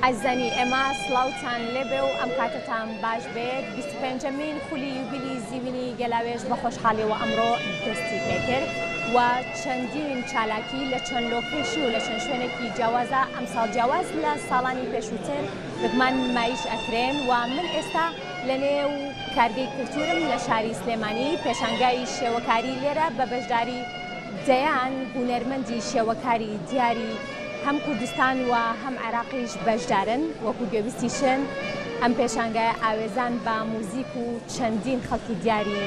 عزیزانی ئێمە سڵاوتان لێبێ و ئەم کاتتان باش بێت 25مین خولی یوبیلی زیوینی گەلاوێژ بە خۆشحاڵیەوە ئەمڕۆ دەستی پێکرد و چەندین چالاکی لە چەند لۆکیشن و لە چەند شوێنێکی جیاوازە ئەمساڵ جیاواز لە ساڵانی پێشووتر بگمان نمایش ئەکرێن و من ئێستا لە نێو کارگەی کولتورم لە شاری سلێمانی پێشانگای شێوەکاری لێرە بە بەشداری دەیان هونەرمەندی شێوەکاری دیاری هەم کوردستان و هەم عێراقیش بەشدارن وەکو گوێویستیشن ئەم پێشانگای ئاوێزان بە موزیک و چەندین خەڵکی دیاری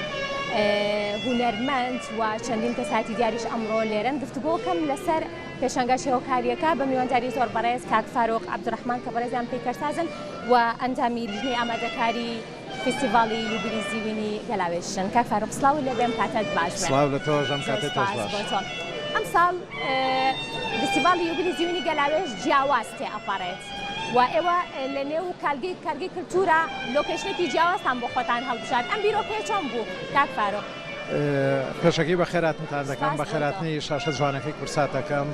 هونەرمەند و چەندین کەساتی دیاریش ئەمڕۆ لێرن گفتوگۆکەم لەسەر پێشانگا شێوەکاریەکە بە میوانداری زۆر بەڕێز کاک فاروق عەبدوڕەحمان کە بەڕێزیان پێکەرسازن و ئەنجامی لیژنەی ئامادەکاری فستیڤاڵی یوبیلی زیوینی گەلاوێژن. کاک فاروق سڵاو لەبێم کاتت باش بێت. سڵاو لە تۆ ژەم کاتت باش. ئەم ساڵ فستیڤاڵی یوبیلی زیوینی گەلاوێژ جیاواز تێ ئەپەڕێت و ئێوە لە نێو کارگەی کولتورە لۆکیشنێکی جیاوازتان بۆ خۆتان هەڵبژار. ئەم بیرۆکەیە چۆن بوو کاک فاروق؟ پێشەکەی بە خێراتتان دەکەم بە خێراتنی شاشە جوانەکەی کورسات دەکەم.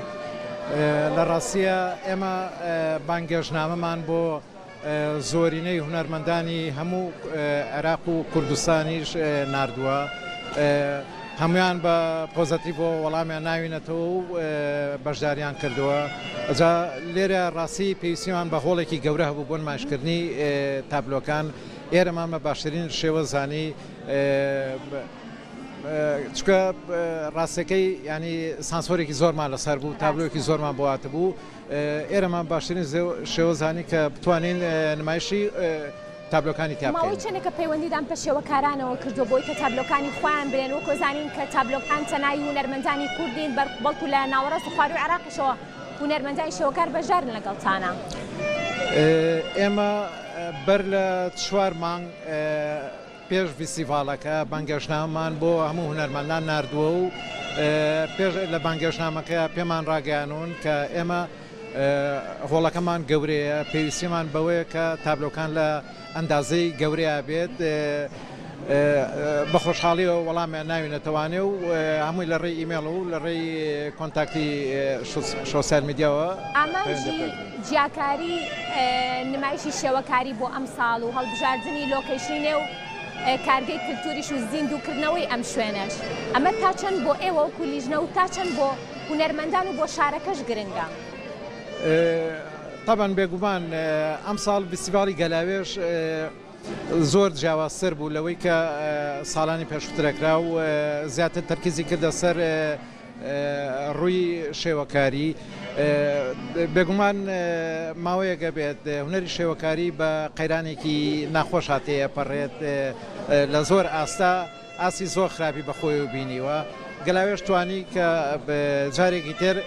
لە ڕاستیە ئێمە بانگێژنامەمان بۆ زۆرینەی هونەرمەندانی هەموو عێراق و کوردستانیش ناردووە. هەمویان بە پۆزەتیڤۆ وەڵامیان ناوینەتەوە و بەشداریان کردووە. ئەجا لێرە ڕاستی پێویستیمان بە هۆڵێکی گەورە هەبوو بۆ نمایشکردنی تابلۆکان. ئێرەمان بە باشترین شێوە زانی چکە ڕاستەکەی ینی سانسۆرێکی زۆرمان لەسەر بوو، تابلۆکی زۆرمان بۆاتە بوو. ئێرەمان باشترین شێوە زانی کە بتوانین نمایشی تابلۆکانی تیا بکەین. ماوەی چەندێکە پەیوەندیدان بە شێوەکارانەوە کردو بۆی کە تابلۆکانی خۆیان برێن و کۆزانین کە تابلۆکان تەنایی هونەرمەندانی کوردین بەڵکو لە ناوەڕاست و خواروی عێراقیشەوە هونەرمەندانی شێوەکار بەشدارن لەگەڵتانە. ئێمە بەر لە 4 مانگ پێش فستیڤاڵەکە بانگێژنامەمان بۆ هەموو هونەرمەندان ناردووە و پێش لە بانگێژنامەکە پێمان ڕاگەیانون کە ئێمە هۆڵەکەمان گەورەیە، پێویستیمان بەوەیە کە تابلۆکان لە ئەندازەی گەورەیە بێت بە خۆشحاڵیەوە وەڵامیان ناوینەتەوانێ و هەمووی لە ڕێی ئیمێڵ و لە ڕێی کۆنتاکتی سۆسیال میدیاوە ئاماژی جیاکاری نمایشی شێوەکاری بۆ ئەم ساڵ و هەڵبژاردننی لۆکیشنی و کارگەی کولتوریش و زیندووکردنەوەی ئەم شوێنەش ئەمە تا چەند بۆ ئێوە و کولیژنە و تا چەند بۆ هونەرمەندان و بۆ شارەکەش گرنگە؟ طبعاً بێگومان ئەم ساڵ فستیڤاڵی گەلاوێژ زۆر جیاوازتر بوو لەوەی کە ساڵانی پێشووترەکرا و زیاتر تەرکیزی کردە سەر ڕووی شێوەکاری. بێگومان ماوەیەکە بێت هونەری شێوەکاری بە قەیرانێکی ناخۆش هاتەیە پەڕێت لە زۆر ئاستا ئاسی زۆر خراپی بەخۆی و بینیوە. گەلاوێژ توانی کە جارێکی تر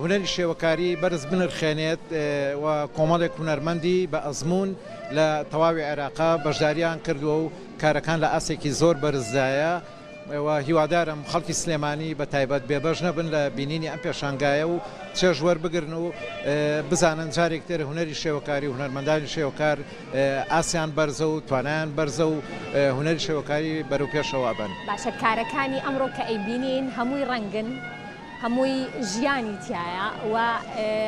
هونەری شێوەکاری بەرز بنرخێنێت و کۆمەڵێک هونەرمەندی بە ئەزمون لە تەواوی عێراقا بەشداریان کردووە و کارەکان لە ئاسێکی زۆر بەرزدایە و هیوادارم خەڵکی سلێمانی بە تایبەت بێبەش نەبن لە بینینی ئەم پێشانگایە و چێژ وەربگرن و بزانن جارێکتر هونەری شێوەکاری و هونەرمەندانی شێوەکار ئاسیان بەرزە و توانیان بەرزە و هونەری شێوەکاری بەرەو پێشەوە بن. باشە کارەکانی ئەمڕۆ کە ئەیبینین هەمووی ڕەنگن، هەمووی ژیانی تایە و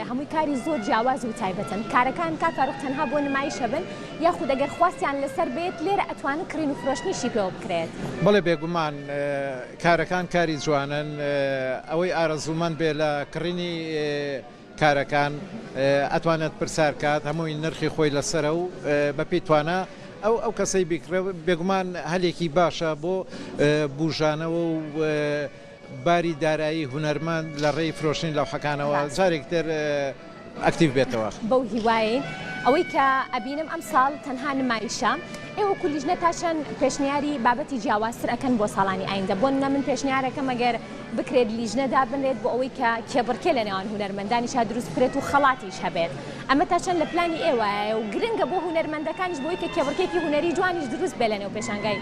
هەمووی کاری زۆر جیاواز و تایبەتن. کارەکان کاک فاروق تەنها بۆ نمایشە بن یاخود ئەگەر خواستیان لەسەر بێت لێرە ئەتوانن کڕین و فرۆشتنیشی پێوە بکرێت؟ بەڵێ بێگومان کارەکان کاری جوانن. ئەوەی ئارەزوومەند بێ لە کڕینی کارەکان ئەتوانێت پرسیار کات هەمووی نرخی خۆی لەسرە و بەپێی توانە ئەو کەسەی بیکرێ بێگومان هەلێکی باشە بۆ بوژانەوە و باری دارایی هونەرمەند لە ڕێی فرۆشتنی لەوحەکانەوە جارێکتر ئەکتیڤ بێتەوە. بەو هیوایین ئەوەی کە ئەبینم ئەم ساڵ تەنها نمایشە ئێوە کولیژنە تا چەند پێشنیاری بابەتی جیاوازتر ئەکەن بۆ ساڵانی ئایندە. بۆ نە من پێشنیارەکەم ئەگەر بکرێت لیژنەدا بنرێت بۆ ئەوەی کە کێبڕکێ لە نێوان هونەرمەندانیش دروست بکرێت و خەڵاتیش هەبێت. ئەمە تا چەند لە پلانی ئێوەیە و گرنگە بۆ هونەرمەندەکانیش بۆی کە کێبڕکێکی هونەری جوانیش دروست بێ لە نێو پێشانگای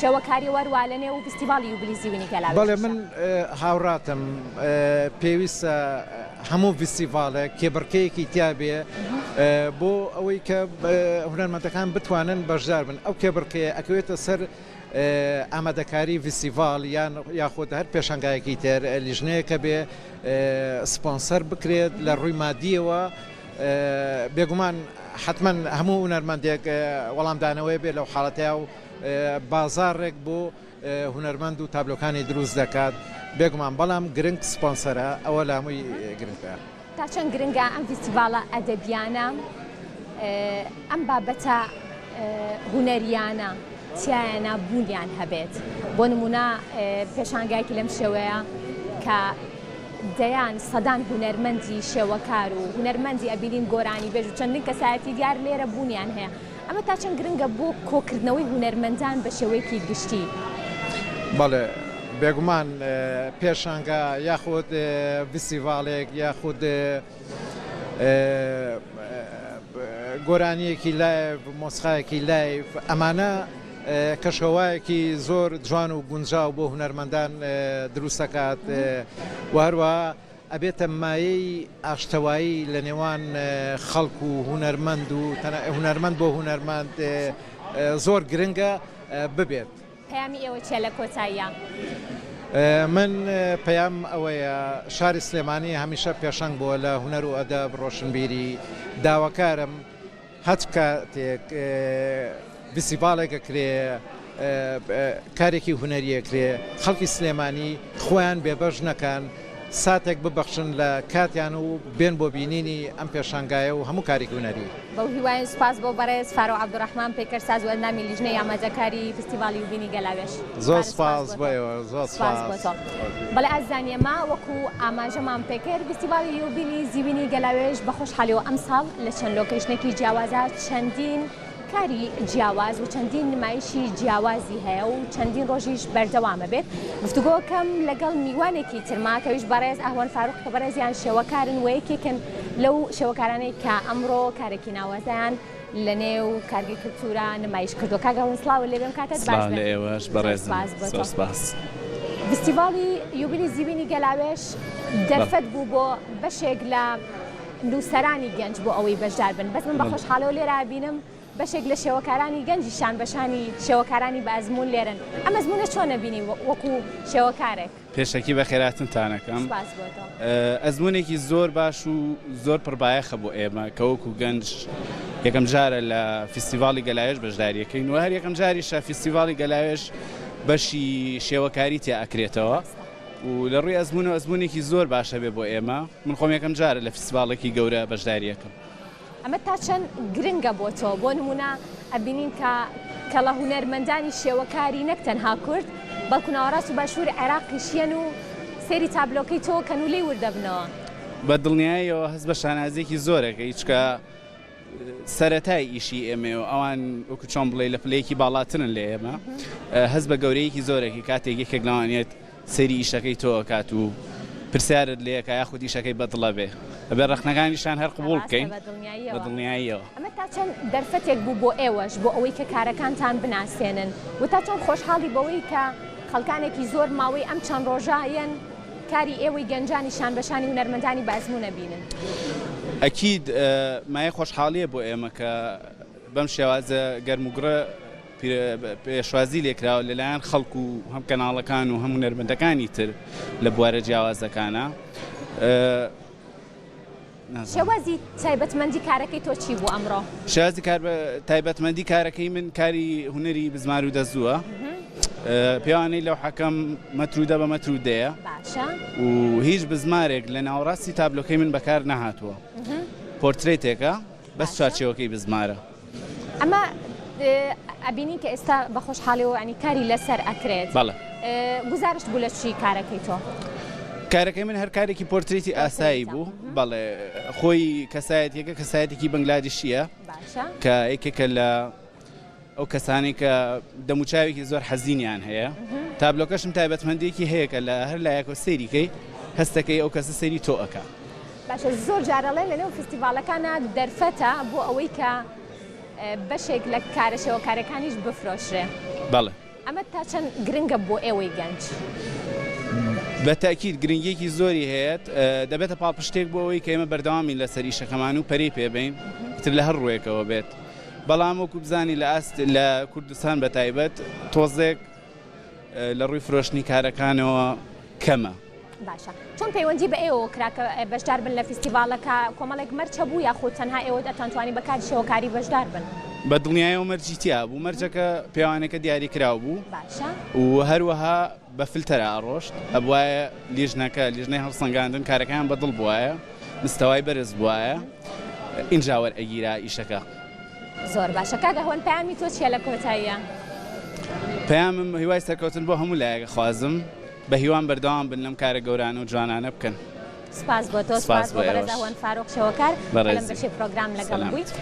شێوەکاری وەروالەنێ و فستیڤاڵی یوبیلی زیوینی گەلاوێژ. بەڵێ من هاوڕاتم پێویستە هەموو فستیڤاڵێک کێبڕکەیەکی تیا بێ بۆ ئەوەی کە هونەرمەندەکان بتوانن بەشدار بن. ئەو کێبڕکەیە ئەکەوێتە سەر ئامادەکاری فستیڤاڵ یاخود هەر پێشانگایەکی تر لیژنەیەکە بێ سپۆنسەر بکرێت لە ڕووی مادیەوە بێگومان حتمما هەموو هونەرمەندێک وەڵامدانەوەی بێت لەو حاڵەتەیە و بازارێک بۆ هونەرمەند و تابلۆکانی دروست دەکات بێگومان بەڵام گرنگ سپۆنسەرە ئەوە لە هەمووی گرنگە. تا چەند گرنگە ئەم فیستیڤاڵە ئەدەبیانە ئەم بابەتە هونەریانە تیایانە بوونیان هەبێت بۆ نمونە پێشانگایکی لەم شێوەیە کە دەیان سەدان هونەرمەندی شێوەکار و هونەرمەندی ئەبینین گۆرانی بێژ و چەندین کەسایەتی دیار لێرە بوونیان هەیە ئەمە تا چەند گرنگە بۆ کۆکردنەوەی هونەرمەندان بە شێوەیەکی گشتی. بەڵێ بێگومان پێشانگا یاخود فیستیڤالێک یاخود گۆرانیەکی لایڤ مۆسیقایەکی لایڤ ئەمانە کەشەوایەکی زۆر جوان و گونجاو بۆ هونەرمەندان دروست دەکات و هەروەها ئەبێتە مایەی ئاشتەوایی لە نێوان خەڵک و هونەرمەند و هونەرمەند بۆ هونەرمەند زۆر گرنگە ببێت. پەیامی ئێوە چێ لە کۆتاییە؟ من پەیام ئەوەیە شاری سلێمانی هەمیشە پێشەنگ بووە لە هونەر و ئەدەب ڕۆشنبیری داواکارم هەچ کاتێک فیستیڤالێکە کرێ کارێکی هونەریە کرێ خەڵکی سلێمانی خۆیان بێبەش نەکەن ساتێک ببەخشن لە کاتیان و بێن بۆ بینینی ئەم پێشانگایە و هەموو کارێکی هونەری. بەو هیوایە سوپاس بۆ بەڕێز فارۆ عەبدوڕەحمان پێکەرساز و ئەندامی لیژنەی ئامادەکاری فیستیڤاڵی وبینی گەلاوێش. زۆر سوپاس بۆیەوە زۆر سوپاس بۆ تۆ. بەڵێ ئازانیە ما وەکو ئاماژەمان پێکرد فیستیڤاڵی وبینی زیوینی گەلاوێش بە خۆشحالیەوە ئەمساڵ لە چەند لۆکیشنێکی جیاوازە چەندین کاری جیاواز و چەندین نمایشی جیاوازی هەیە و چەندین ڕۆژیش بەردەوامە بێت. گفتوگۆکەم لەگەڵ میوانێکی ترما کەویش بەڕێز ئەهوەن فاروق کە بەڕێزیان شێوەکارن و یەکێکن لەو شێوەکارانەی کە ئەمڕۆ کارێکی ناوەزیان لە نێو کارگەی کلتورە نمایش کردو. کاگەڵن سڵاوە لێبێم کاتت باش لە ئێوەش بەڕێز سپاس. فیستیڤاڵی یوبیلی زیوینی گەلاوێش دەرفەت بوو بۆ بەشێک لە نووسەرانی گەنج بۆ ئەوەی بەشدار بن بەس من بە خۆشحاڵەوە لێرە بینم بەشێک لە شێوەکارانی گەنجی شان بەشانی شێوەکارانی بە ئەزمون لێرن ئەم ئەزمونە چۆنە بینی وەکو شێوەکارێک؟ پێشەکی بە خێراتنتانەکەم ئەزمونێکی زۆر باش و زۆر پڕبایەخە بۆ ئێمە کە وەکو گەنج یەکەم جارە لە فیستیڤاڵی گەلاوێش بەشداریەکەین و هەر یەکەم جاریشە فیستیڤاڵی گەلاوێش بەشی شێوەکاری تیا ئەکرێتەوە و لە ڕووی ئەزمون و ئەزمونێکی زۆر باشە بێ بۆ ئێمە من خۆم یەکەم جارە لە فیستیڤاڵێکی گەورە بەشداریەکەم. ئەمە تا چەند گرنگە بۆ تۆ بۆ نمونە ئەبینین کە لە هونەرمەندانی شێوەکاری نەک تەنها کورد بەڵکو ناوەڕاست و باشووری عێراقیشیەن و سێری تابلۆکەی تۆ کەنوولەی وردەبنەوە. بە دڵنیاییەوە هەست بە شانازێکی زۆرەکە هیچکە سەرەتای ئیشی ئێمە و ئەوان وەکو چۆن بڵێ لە پلەیەکی باڵاترن لە ئێمە هەست بە گەورەیەکی زۆرێکی کاتێک یەکێک لەوانێت سەری ئیشەکەی تۆ کات و پرسیارت لێکە یاخود ئیشەکەی بەدڵە بێ ئەبێ ڕەخنەکانیشان هەر قبول بکەین بە دڵنیاییەوە. ئەمە تا چەند دەرفەتێک بوو بۆ ئێوەش بۆ ئەوەی کە کارەکانتان بناسێنن و تا چەند خۆشحاڵی بەوەی کە خەڵکانێکی زۆر ماوەی ئەم چەند ڕۆژایەن کاری ئێوەی گەنجانی شان بەشانی هونەرمەندانی بە ئەزمونە بینن. ئەکید مایە خۆشحاڵیە بۆ ئێمە کە بەم شێوازە گەرموگرە پێشوازی لێکراوە لەلایەن خەڵکو و هەم کەناڵەکان و هەموو هونەرمەندەکانی تر لە بوارە جیاوازەکانە. شێوازی تایبەتمەندی کارەکەی تۆ چی بوو ئەمڕۆ؟ شێوازی تایبەتمەندی کارەکەی من کاری هونەری بزمار و دەزووە پێوانەی لەو حەکەم مەترودە بە مەترودەیە و هیچ بزمارێک لە ناوەڕاستی تابلۆکەی من بەکار نەهاتووە پۆرترێتێکە بەس چوارچێوەکەی بزمارە. ئەمە ئەبینی کە ئێستا بە خۆشحاڵیەوە ینی کاری لەسەر ئەکرێت. بەڵێ گزارش بوو لە چی کارەکەی تۆ؟ کارەکەی من هەر کارێکی پۆرترێتی ئاسایی بوو بەڵێ خۆی کەسایەتێکە کەسایەتێکی بەنگلادیشیە کە یەکێکە لە ئەو کەسانی کە دەموچاوێکی زۆر حەزینیان هەیە تابلۆکەشم تایبەتمەندێکی هەیەکە لە هەر لایەکۆ سەیریکەی هەستەکەی ئەو کەسە سەیری تۆ ئەکا. باشە زۆر جارەڵێ لەنێو فستیڤالەکانە دەرفەتە بۆ ئەوەی کە بەشێک لە کارەشەوە کارەکانیش بفرۆشرێ. بەڵێ ئەمە تا چەند گرنگە بۆ ئێوەی گەنج؟ بە تاکید گرنگیەکی زۆری هەیە دەبێتە پاڵپشتێک بۆ ئەوەی کە ئێمە بەردەوامی لەسەر ئیشەکەمان و پەرەی پێبین تر لە هەر ڕوویەکەوە بێت. بەڵام وەکو بزانی لە کوردستان بە تایبەت تۆزێک لە ڕووی فرۆشتنی کارەکانەوە کەمە باشە چۆن پەیوەندی بە ئێوە کراکە بەشدار بن لە فستیڤالەکە کۆمەڵێک مەرجە بوو یاخود تەنها ئێوە دەتوانانی بەکاری شێوەکاری بەشدار بن بە دڵنیایەوە مەرجیتیا بوو مەرجەکە پیاوانەکە دیاری کراو بوو باشە و هەروەها بە فلتەرە ئاڕۆشت ئەبواە لیژنەکە لیژنەی هەڵسەنگاندن کارەکان بەدڵ بواە مستەوای بەرز بواە اینجا وەرئەگیرا ئیشەکە زۆر باشە کاگە هەوەن پەیامی تۆ چیە لە کۆتاییە پەیامم هیوای سەرکەوتن بۆ هەموو لایەکە خوازم بە هیوان بەردەوام بن لەم کارە گەورانە و جوانانە بکەن سپاس بۆ تۆ سپاس بۆ بەرەزەوەن فارۆق شەوەکار لەم بەشی پرۆگرام لەگەڵ بوویت